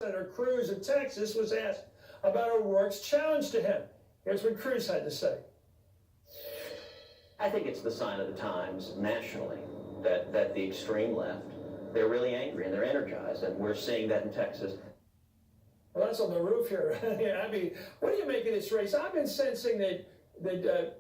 Senator Cruz of Texas was asked about O'Rourke's challenge to him. Here's what Cruz had to say. I think it's the sign of the times nationally that the extreme left, they're really angry and they're energized, and we're seeing that in Texas. Well, that's on the roof here. I mean, what do you make of this race? I've been sensing that Beto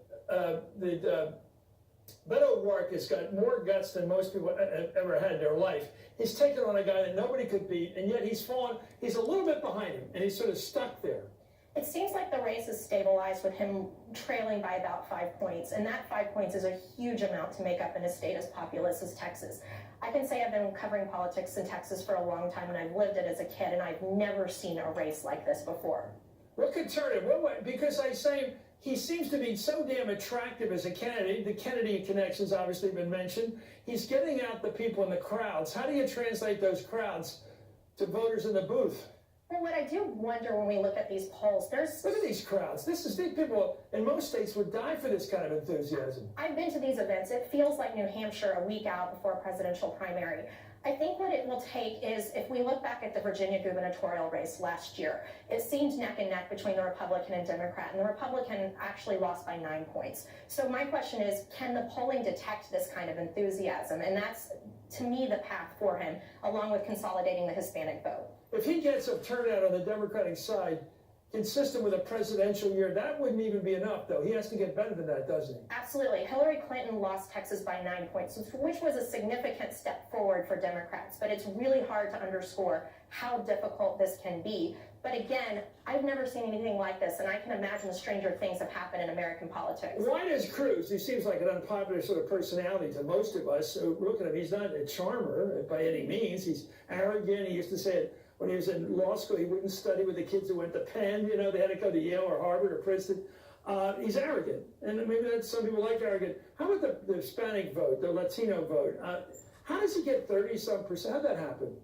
O'Rourke has got more guts than most people have ever had in their life. He's taken on a guy that nobody could beat, and yet he's fallen. He's a little bit behind him, and he's sort of stuck there. It seems like the race is stabilized with him trailing by about 5 points, and that 5 points is a huge amount to make up in a state as populous as Texas. I can say I've been covering politics in Texas for a long time, and I've lived it as a kid, and I've never seen a race like this before. What could turn him? Because I say he seems to be so damn attractive as a candidate. The Kennedy connection's obviously been mentioned. He's getting out the people in the crowds. How do you translate those crowds to voters in the booth? Well, what I do wonder when we look at these polls, look at these crowds. These people in most states would die for this kind of enthusiasm. I've been to these events. It feels like New Hampshire a week out before a presidential primary. I think what it will take is, if we look back at the Virginia gubernatorial race last year, it seemed neck and neck between the Republican and Democrat, and the Republican actually lost by 9 points. So my question is, can the polling detect this kind of enthusiasm? And that's, to me, the path for him, along with consolidating the Hispanic vote. If he gets a turnout on the Democratic side consistent with a presidential year, that wouldn't even be enough, though. He has to get better than that, doesn't he? Absolutely. Hillary Clinton lost Texas by 9 points, which was a significant step forward for Democrats. But it's really hard to underscore how difficult this can be. But again, I've never seen anything like this, and I can imagine stranger things have happened in American politics. Why does Cruz, he seems like an unpopular sort of personality to most of us, so look at him, he's not a charmer by any means. He's arrogant. He used to say it when he was in law school. He wouldn't study with the kids who went to Penn. You know, they had to go to Yale or Harvard or Princeton. He's arrogant, and maybe that's, some people like arrogant. How about the Hispanic vote, the Latino vote? How does he get 30-some%? How'd that happen?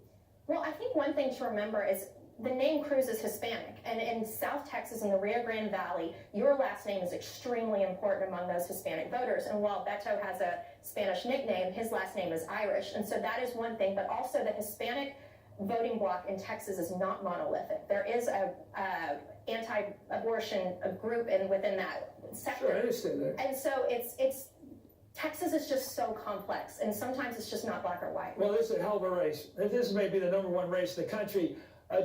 Well, I think one thing to remember is the name Cruz is Hispanic, and in South Texas, in the Rio Grande Valley, your last name is extremely important among those Hispanic voters. And while Beto has a Spanish nickname, his last name is Irish, and so that is one thing. But also, the Hispanic voting bloc in Texas is not monolithic. There is a anti-abortion group within that sector. Sure, I understand that. And so it's Texas is just so complex, and sometimes it's just not black or white. Well, this is a hell of a race. This may be the #1 race in the country.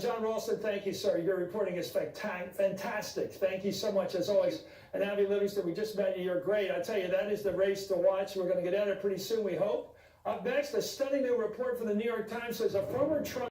John Ralston, thank you, sir. Your reporting is fantastic. Thank you so much, as always. And Abby Livingston, we just met you. You're great. I tell you, that is the race to watch. We're going to get at it pretty soon, we hope. Up next, a stunning new report from the New York Times says a former Trump